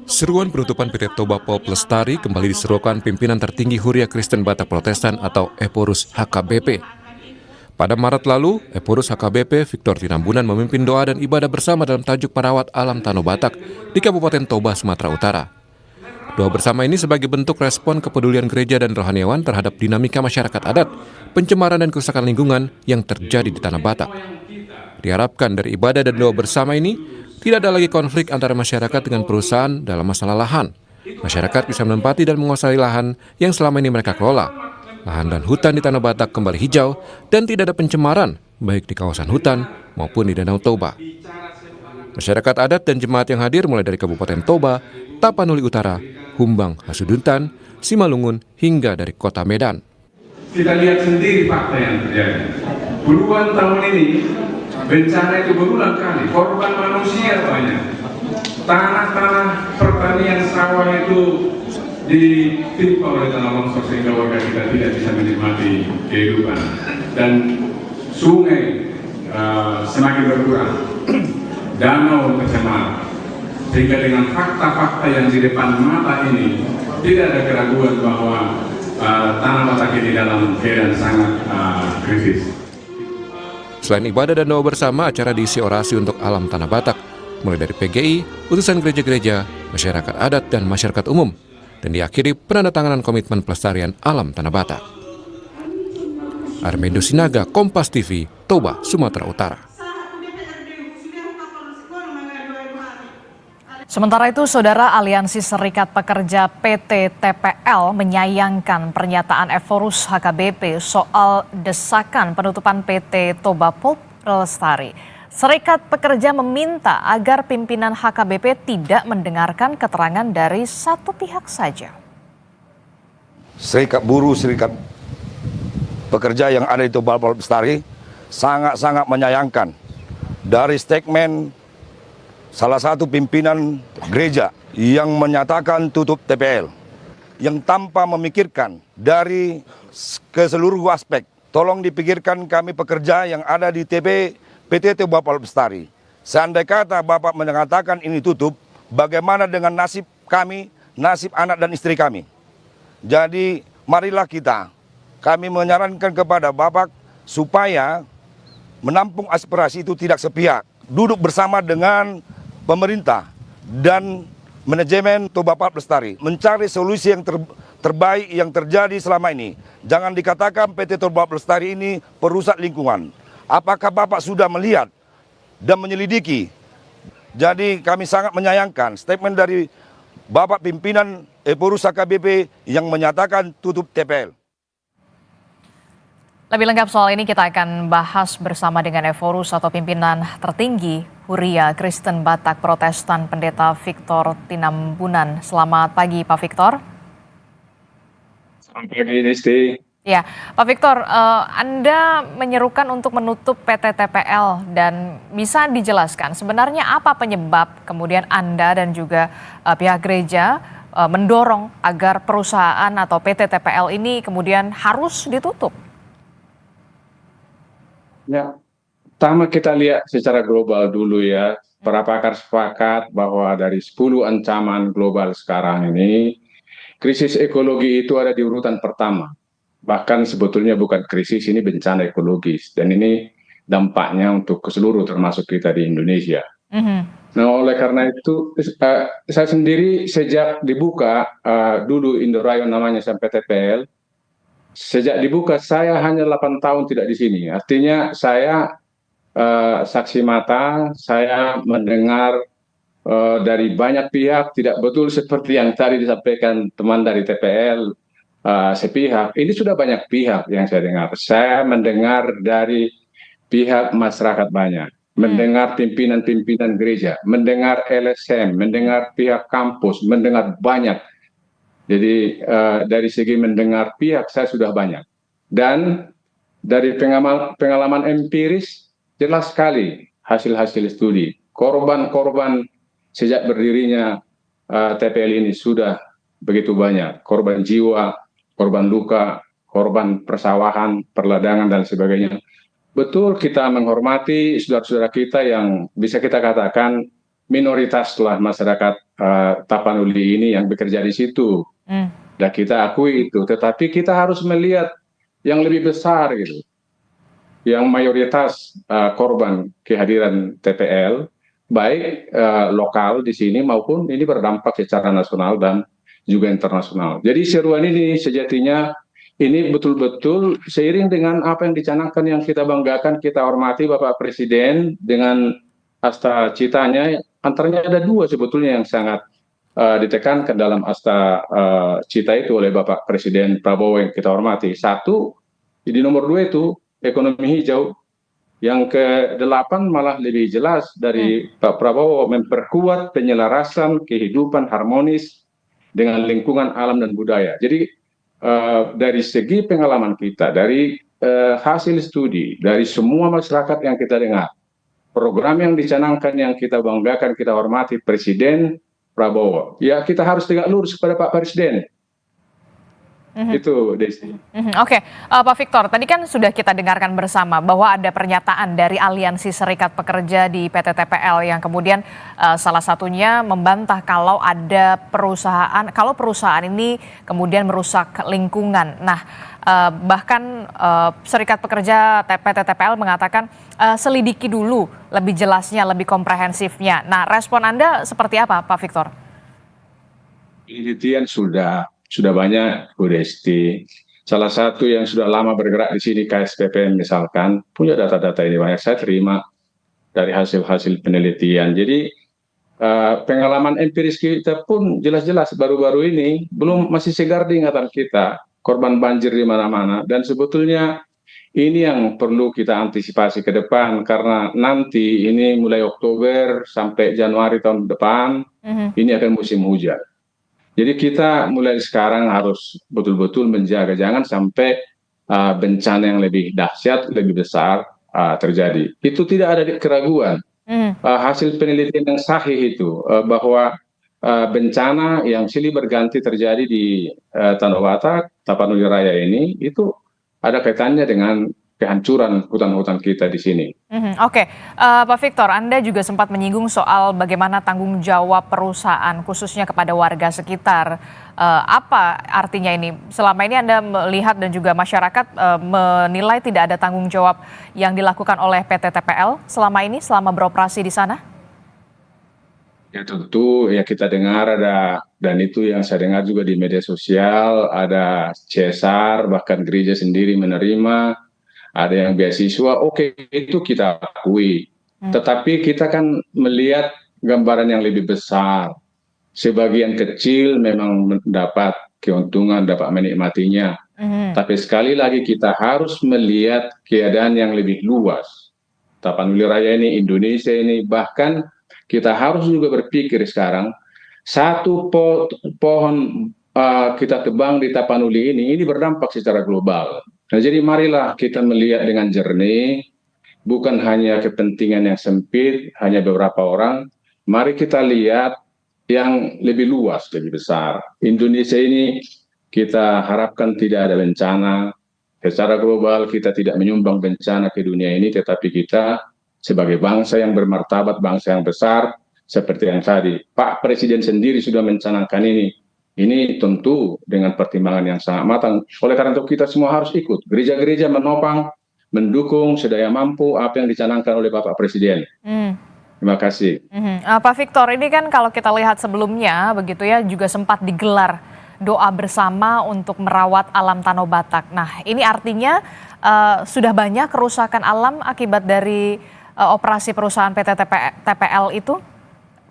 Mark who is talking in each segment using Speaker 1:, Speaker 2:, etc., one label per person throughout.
Speaker 1: Seruan penutupan PT Toba Pol Lestari kembali diserukan pimpinan tertinggi Huria Kristen Batak Protestan atau Eporus HKBP. Pada Maret lalu, Eporus HKBP Victor Tinambunan memimpin doa dan ibadah bersama dalam tajuk Merawat Alam Tanah Batak di Kabupaten Toba, Sumatera Utara. Doa bersama ini sebagai bentuk respon kepedulian gereja dan rohaniawan terhadap dinamika masyarakat adat, pencemaran dan kerusakan lingkungan yang terjadi di Tanah Batak. Diharapkan dari ibadah dan doa bersama ini, tidak ada lagi konflik antara masyarakat dengan perusahaan dalam masalah lahan. Masyarakat bisa menempati dan menguasai lahan yang selama ini mereka kelola. Lahan dan hutan di Tanah Batak kembali hijau dan tidak ada pencemaran, baik di kawasan hutan maupun di Danau Toba. Masyarakat adat dan jemaat yang hadir mulai dari Kabupaten Toba, Tapanuli Utara, Humbang, Hasuduntan, Simalungun, hingga dari Kota Medan.
Speaker 2: Kita lihat sendiri fakta yang terjadi. Puluhan tahun ini, bencana itu berulang kali, korban manusia banyak. Tanah-tanah pertanian sawah itu ditimpa oleh tanah longsor sehingga warga kita tidak bisa menikmati kehidupan. Dan sungai semakin berkurang, danau tercemar. Sehingga dengan fakta-fakta yang di depan mata ini, tidak ada keraguan bahwa Tanah Batak ini dalam keadaan sangat krisis.
Speaker 1: Selain ibadah dan doa bersama, acara diisi orasi untuk alam Tanah Batak, mulai dari PGI, utusan gereja-gereja, masyarakat adat, dan masyarakat umum, dan diakhiri penandatanganan komitmen pelestarian alam Tanah Batak. Armendo Sinaga, Kompas TV, Toba, Sumatera Utara.
Speaker 3: Sementara itu, Saudara, Aliansi Serikat Pekerja PT TPL menyayangkan pernyataan Eporus HKBP soal desakan penutupan PT Toba Pol Lestari. Serikat Pekerja meminta agar pimpinan HKBP tidak mendengarkan keterangan dari satu pihak saja.
Speaker 4: Serikat buruh, serikat pekerja yang ada di Toba Pol Lestari sangat-sangat menyayangkan dari statement salah satu pimpinan gereja yang menyatakan tutup TPL, yang tanpa memikirkan dari keseluruh aspek. Tolong dipikirkan kami pekerja yang ada di PT Toba Pol Lestari. Seandai kata Bapak mengatakan ini tutup, bagaimana dengan nasib kami, nasib anak dan istri kami? Jadi marilah kami menyarankan kepada Bapak supaya menampung aspirasi itu tidak sepihak. Duduk bersama dengan pemerintah dan manajemen Toba Pol Lestari mencari solusi yang terbaik yang terjadi selama ini. Jangan dikatakan PT Toba Pol Lestari ini perusak lingkungan. Apakah Bapak sudah melihat dan menyelidiki? Jadi kami sangat menyayangkan statement dari Bapak pimpinan Eporus HKBP yang menyatakan tutup TPL.
Speaker 3: Lebih lengkap soal ini kita akan bahas bersama dengan Eporus atau pimpinan tertinggi Huria Kristen Batak Protestan Pendeta Victor Tinambunan. Selamat pagi Pak Victor.
Speaker 2: Selamat pagi Nisti.
Speaker 3: Ya, Pak Victor, Anda menyerukan untuk menutup PT TPL dan bisa dijelaskan sebenarnya apa penyebab kemudian Anda dan juga pihak gereja mendorong agar perusahaan atau PT TPL ini kemudian harus ditutup?
Speaker 2: Ya, pertama kita lihat secara global dulu ya. Para pakar sepakat bahwa dari 10 ancaman global sekarang ini, krisis ekologi itu ada di urutan pertama. Bahkan sebetulnya bukan krisis, ini bencana ekologis. Dan ini dampaknya untuk keseluruh termasuk kita di Indonesia. Nah, oleh karena itu, saya sendiri sejak dibuka dulu Indorayon namanya sampai TPL, sejak dibuka saya hanya 8 tahun tidak di sini. Artinya saya saksi mata, saya mendengar dari banyak pihak tidak betul seperti yang tadi disampaikan teman dari TPL sepihak. Ini sudah banyak pihak yang saya dengar. Saya mendengar dari pihak masyarakat banyak, mendengar pimpinan-pimpinan gereja, mendengar LSM, mendengar pihak kampus, mendengar banyak. Jadi dari segi mendengar pihak saya sudah banyak. Dan dari pengalaman empiris jelas sekali hasil-hasil studi. Korban-korban sejak berdirinya TPL ini sudah begitu banyak. Korban jiwa, korban luka, korban persawahan, perladangan dan sebagainya. Betul kita menghormati saudara-saudara kita yang bisa kita katakan minoritas lah masyarakat Tapanuli ini yang bekerja di situ. Dan kita akui itu, tetapi kita harus melihat yang lebih besar gitu. Yang mayoritas korban kehadiran TPL, baik lokal di sini maupun ini berdampak secara nasional dan juga internasional. Jadi seruan ini sejatinya ini betul-betul seiring dengan apa yang dicanangkan, yang kita banggakan, kita hormati Bapak Presiden dengan asta citanya, antaranya ada dua sebetulnya yang sangat ditekankan dalam asta cita itu oleh Bapak Presiden Prabowo yang kita hormati. Satu, di nomor 2 itu ekonomi hijau. Yang ke-8 malah lebih jelas dari Pak Prabowo, memperkuat penyelarasan kehidupan harmonis dengan lingkungan alam dan budaya. Jadi dari segi pengalaman kita, dari hasil studi, dari semua masyarakat yang kita dengar, program yang dicanangkan, yang kita banggakan, kita hormati Presiden Prabowo, ya kita harus tegak lurus kepada Pak Presiden. Itu, Desi.
Speaker 3: Oke, Pak Victor, tadi kan sudah kita dengarkan bersama bahwa ada pernyataan dari Aliansi Serikat Pekerja di PT TPL yang kemudian salah satunya membantah kalau ada kalau perusahaan ini kemudian merusak lingkungan. Nah, bahkan Serikat Pekerja PT TPL mengatakan selidiki dulu lebih jelasnya, lebih komprehensifnya. Nah, respon Anda seperti apa, Pak Victor?
Speaker 2: Penelitian sudah banyak, Bu Desti. Salah satu yang sudah lama bergerak di sini, KSPPN misalkan, punya data-data ini banyak. Saya terima dari hasil-hasil penelitian. Jadi pengalaman empiris kita pun jelas-jelas baru-baru ini masih segar di ingatan kita. Korban banjir di mana-mana. Dan sebetulnya ini yang perlu kita antisipasi ke depan, karena nanti ini mulai Oktober sampai Januari tahun depan, ini akan musim hujan. Jadi kita mulai sekarang harus betul-betul menjaga, jangan sampai bencana yang lebih dahsyat, lebih besar terjadi. Itu tidak ada keraguan. Hasil penelitian yang sahih itu bahwa bencana yang silih berganti terjadi di Tanah Batak, Tapanuli Raya ini, itu ada kaitannya dengan kehancuran hutan-hutan kita di sini.
Speaker 3: Oke, Pak Victor, Anda juga sempat menyinggung soal bagaimana tanggung jawab perusahaan khususnya kepada warga sekitar. Apa artinya ini? Selama ini Anda melihat dan juga masyarakat menilai tidak ada tanggung jawab yang dilakukan oleh PT TPL selama ini, selama beroperasi di sana?
Speaker 2: Ya tentu ya kita dengar ada, dan itu yang saya dengar juga di media sosial, ada CSR, bahkan gereja sendiri menerima, ada yang beasiswa, oke, itu kita akui. Tetapi kita kan melihat gambaran yang lebih besar. Sebagian kecil memang mendapat keuntungan, dapat menikmatinya. Tapi sekali lagi kita harus melihat keadaan yang lebih luas. Tapanuli Raya ini, Indonesia ini, bahkan kita harus juga berpikir sekarang, satu pohon kita tebang di Tapanuli ini berdampak secara global. Nah, jadi marilah kita melihat dengan jernih, bukan hanya kepentingan yang sempit, hanya beberapa orang. Mari kita lihat yang lebih luas, lebih besar. Indonesia ini kita harapkan tidak ada bencana. Secara global kita tidak menyumbang bencana ke dunia ini, tetapi kita sebagai bangsa yang bermartabat, bangsa yang besar, seperti yang tadi Pak Presiden sendiri sudah mencanangkan ini. Ini tentu dengan pertimbangan yang sangat matang. Oleh karena itu kita semua harus ikut. Gereja-gereja menopang, mendukung sedaya mampu apa yang dicanangkan oleh Bapak Presiden. Terima kasih.
Speaker 3: Pak Victor, ini kan kalau kita lihat sebelumnya begitu ya, juga sempat digelar doa bersama untuk merawat alam Tanah Batak. Nah, ini artinya sudah banyak kerusakan alam akibat dari operasi perusahaan PT TPL itu?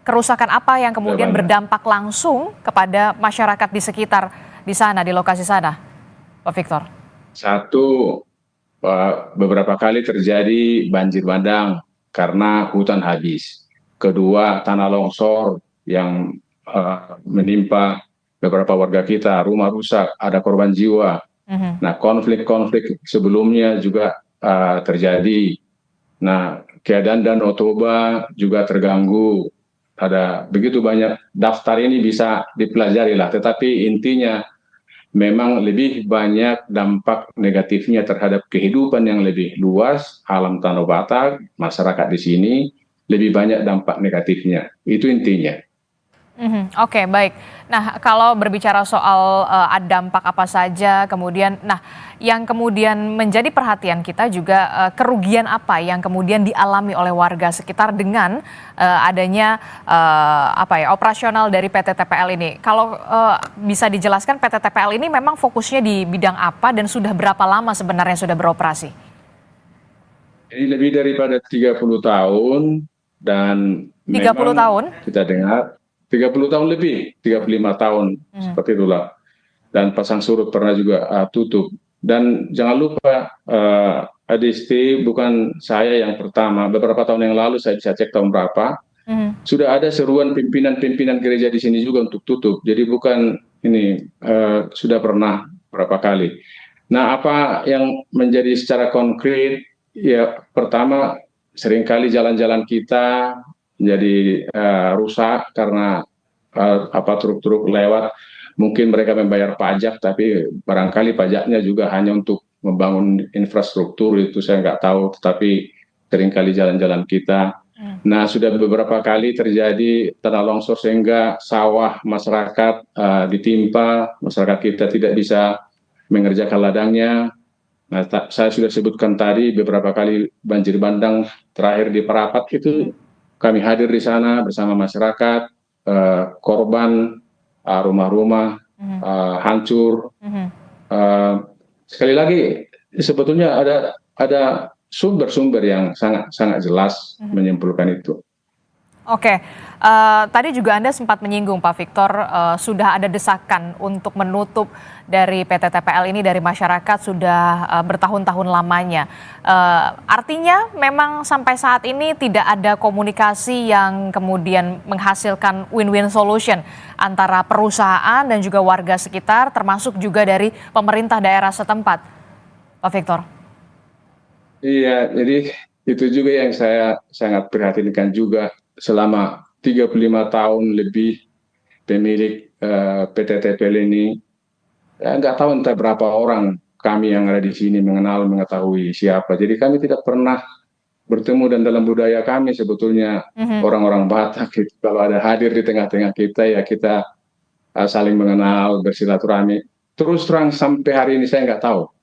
Speaker 3: Kerusakan apa yang kemudian berdampak langsung kepada masyarakat di sekitar di sana, di lokasi sana, Pak Victor?
Speaker 2: Satu, beberapa kali terjadi banjir bandang karena hutan habis. Kedua, tanah longsor yang menimpa beberapa warga kita, rumah rusak, ada korban jiwa. Nah, konflik-konflik sebelumnya juga terjadi. Nah, keadaan Danau Toba juga terganggu. Ada begitu banyak, daftar ini bisa dipelajari lah, tetapi intinya memang lebih banyak dampak negatifnya terhadap kehidupan yang lebih luas, alam Tanah Batak, masyarakat di sini, lebih banyak dampak negatifnya. Itu intinya.
Speaker 3: Oke, baik. Nah, kalau berbicara soal dampak apa saja, kemudian, nah, yang kemudian menjadi perhatian kita juga kerugian apa yang kemudian dialami oleh warga sekitar dengan adanya operasional dari PT TPL ini. Kalau bisa dijelaskan PT TPL ini memang fokusnya di bidang apa dan sudah berapa lama sebenarnya sudah beroperasi?
Speaker 2: Ini lebih daripada 30 tahun dan
Speaker 3: 30
Speaker 2: memang
Speaker 3: tahun?
Speaker 2: kita dengar 30 tahun lebih, 35 tahun seperti itulah. Dan pasang surut pernah juga tutup. Dan jangan lupa Adisti, bukan saya yang pertama. Beberapa tahun yang lalu, saya bisa cek tahun berapa, sudah ada seruan pimpinan-pimpinan gereja di sini juga untuk tutup. Jadi bukan ini, sudah pernah berapa kali. Nah, apa yang menjadi secara konkret, ya pertama seringkali jalan-jalan kita menjadi rusak karena truk-truk lewat. Mungkin mereka membayar pajak, tapi barangkali pajaknya juga hanya untuk membangun infrastruktur, itu saya nggak tahu, tetapi seringkali jalan-jalan kita. Nah, sudah beberapa kali terjadi tanah longsor sehingga sawah masyarakat ditimpa, masyarakat kita tidak bisa mengerjakan ladangnya. Nah, saya sudah sebutkan tadi beberapa kali banjir bandang terakhir di Parapat itu kami hadir di sana bersama masyarakat, korban rumah-rumah hancur. Sekali lagi sebetulnya ada sumber-sumber yang sangat jelas menyimpulkan itu.
Speaker 3: Oke, tadi juga Anda sempat menyinggung Pak Victor, sudah ada desakan untuk menutup dari PT TPL ini dari masyarakat sudah bertahun-tahun lamanya. Artinya memang sampai saat ini tidak ada komunikasi yang kemudian menghasilkan win-win solution antara perusahaan dan juga warga sekitar, termasuk juga dari pemerintah daerah setempat, Pak Victor.
Speaker 2: Iya, jadi itu juga yang saya sangat perhatikan juga. Selama 35 tahun lebih pemilik PT TPL ini, nggak tahu entah berapa orang kami yang ada di sini mengetahui siapa. Jadi kami tidak pernah bertemu, dan dalam budaya kami sebetulnya orang-orang Batak gitu, kalau ada hadir di tengah-tengah kita, ya kita saling mengenal, bersilaturahmi. Terus terang sampai hari ini saya nggak tahu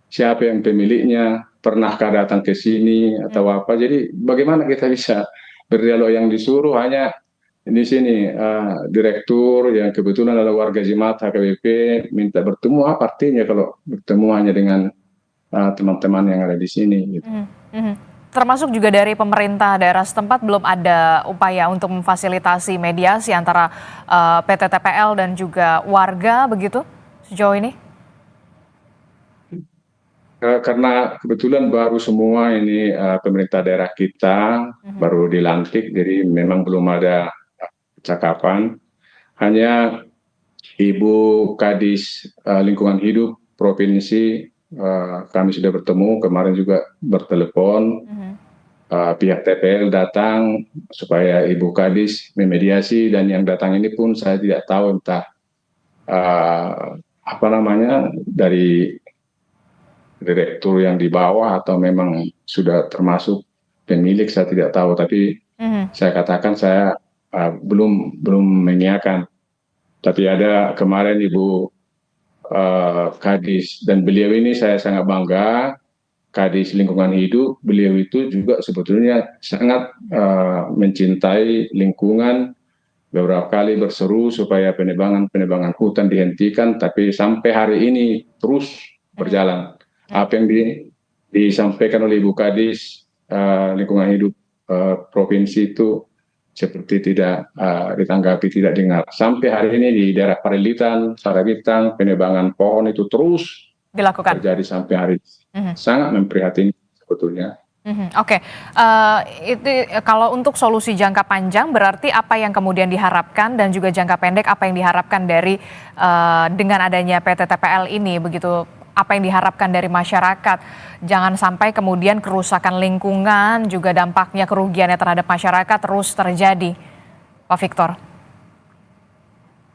Speaker 2: siapa yang pemiliknya, pernahkah datang ke sini atau apa. Jadi bagaimana kita bisa berdialog? Yang disuruh hanya di sini direktur yang kebetulan adalah warga Jemaat HKBP minta bertemu. Apa artinya kalau bertemu hanya dengan teman-teman yang ada di sini gitu.
Speaker 3: Termasuk juga dari pemerintah daerah setempat belum ada upaya untuk memfasilitasi mediasi antara PT TPL dan juga warga begitu sejauh ini?
Speaker 2: Karena kebetulan baru semua ini pemerintah daerah kita baru dilantik, jadi memang belum ada percakapan. Hanya Ibu Kadis Lingkungan Hidup Provinsi kami sudah bertemu, kemarin juga bertelepon. Pihak TPL datang supaya Ibu Kadis memediasi, dan yang datang ini pun saya tidak tahu entah dari direktur yang di bawah atau memang sudah termasuk pemilik, saya tidak tahu. Tapi saya katakan saya belum mengiyakan. Tapi ada kemarin Ibu Kadis, dan beliau ini saya sangat bangga, Kadis Lingkungan Hidup. Beliau itu juga sebetulnya sangat mencintai lingkungan. Beberapa kali berseru supaya penebangan hutan dihentikan, tapi sampai hari ini terus berjalan. Apa yang disampaikan oleh Ibu Kadis Lingkungan Hidup Provinsi itu seperti tidak ditanggapi, tidak dengar. Sampai hari ini di daerah Parilitan, Saragitang, penebangan pohon itu terus
Speaker 3: Dilakukan.
Speaker 2: terjadi sampai hari ini. Sangat memprihatinkan sebetulnya.
Speaker 3: Oke, itu kalau untuk solusi jangka panjang berarti apa yang kemudian diharapkan, dan juga jangka pendek apa yang diharapkan dari dengan adanya PT TPL ini begitu? Apa yang diharapkan dari masyarakat? Jangan sampai kemudian kerusakan lingkungan juga dampaknya kerugiannya terhadap masyarakat terus terjadi, Pak Victor.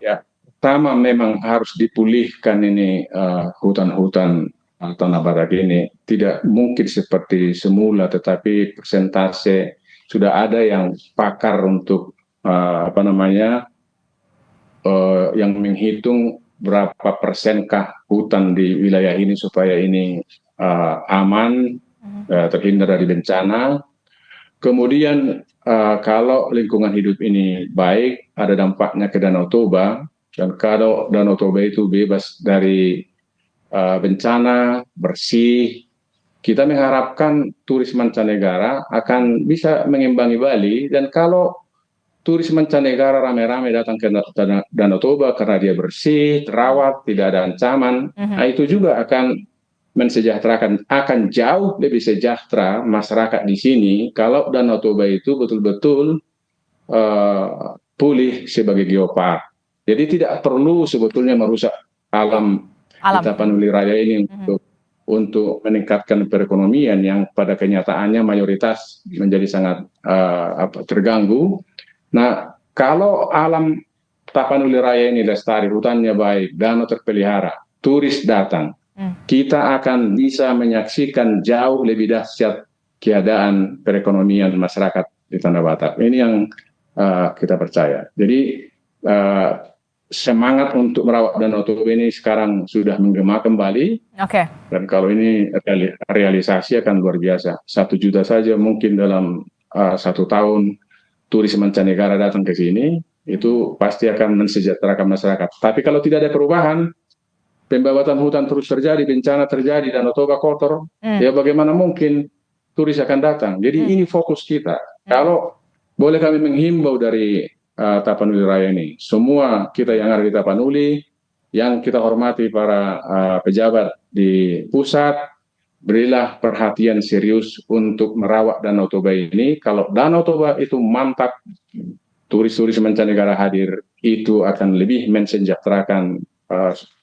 Speaker 2: Ya, pertama memang harus dipulihkan ini hutan-hutan tanah badak ini. Tidak mungkin seperti semula, tetapi persentase sudah ada yang pakar untuk yang menghitung berapa persenkah hutan di wilayah ini supaya ini aman, terhindar dari bencana. Kemudian kalau lingkungan hidup ini baik, ada dampaknya ke Danau Toba, dan kalau Danau Toba itu bebas dari bencana, bersih, kita mengharapkan turis mancanegara akan bisa mengimbangi Bali. Dan kalau turis mancanegara rame-rame datang ke Danau Toba karena dia bersih, terawat, tidak ada ancaman, itu juga akan mensejahterakan, akan jauh lebih sejahtera masyarakat di sini kalau Danau Toba itu betul-betul pulih sebagai geopark. Jadi tidak perlu sebetulnya merusak alam di Tapanuli Raya ini untuk meningkatkan perekonomian yang pada kenyataannya mayoritas menjadi sangat terganggu. Nah, kalau alam Tapanuli Raya ini lestari, hutannya baik, danau terpelihara, turis datang, kita akan bisa menyaksikan jauh lebih dahsyat keadaan perekonomian masyarakat di Tanah Batak. Ini yang kita percaya. Jadi semangat untuk merawat Danau Toba ini sekarang sudah menggema kembali. Dan kalau ini realisasi akan luar biasa. 1 juta saja mungkin dalam 1 tahun turis mancanegara datang ke sini, itu pasti akan mensejahterakan masyarakat. Tapi kalau tidak ada perubahan, pembabatan hutan terus terjadi, bencana terjadi, Danau Toba kotor, ya bagaimana mungkin turis akan datang? Jadi ini fokus kita. Kalau boleh kami menghimbau dari Tapanuli Raya ini, semua kita yang ada di Tapanuli, yang kita hormati para pejabat di pusat, berilah perhatian serius untuk merawat Danau Toba ini. Kalau Danau Toba itu mantap, turis-turis mancanegara hadir, itu akan lebih mensejahterakan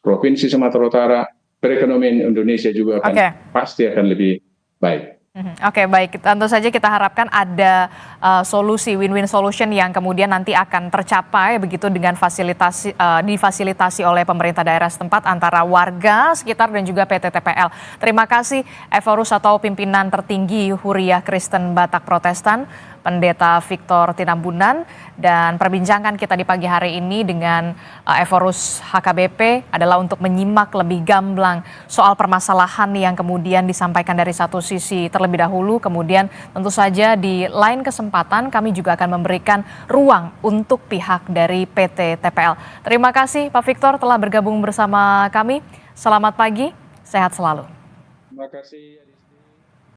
Speaker 2: Provinsi Sumatera Utara, perekonomian Indonesia juga akan pasti akan lebih baik.
Speaker 3: Oke, baik. Tentu saja kita harapkan ada solusi win-win solution yang kemudian nanti akan tercapai begitu dengan difasilitasi oleh pemerintah daerah setempat antara warga sekitar dan juga PT TPL. Terima kasih Eforus atau pimpinan tertinggi Huriah Kristen Batak Protestan, Pendeta Victor Tinambunan, dan perbincangan kita di pagi hari ini dengan Eforus HKBP adalah untuk menyimak lebih gamblang soal permasalahan yang kemudian disampaikan dari satu sisi terlebih dahulu, kemudian tentu saja di lain kesempatan kami juga akan memberikan ruang untuk pihak dari PT TPL. Terima kasih Pak Victor telah bergabung bersama kami. Selamat pagi, sehat selalu.
Speaker 2: Terima kasih.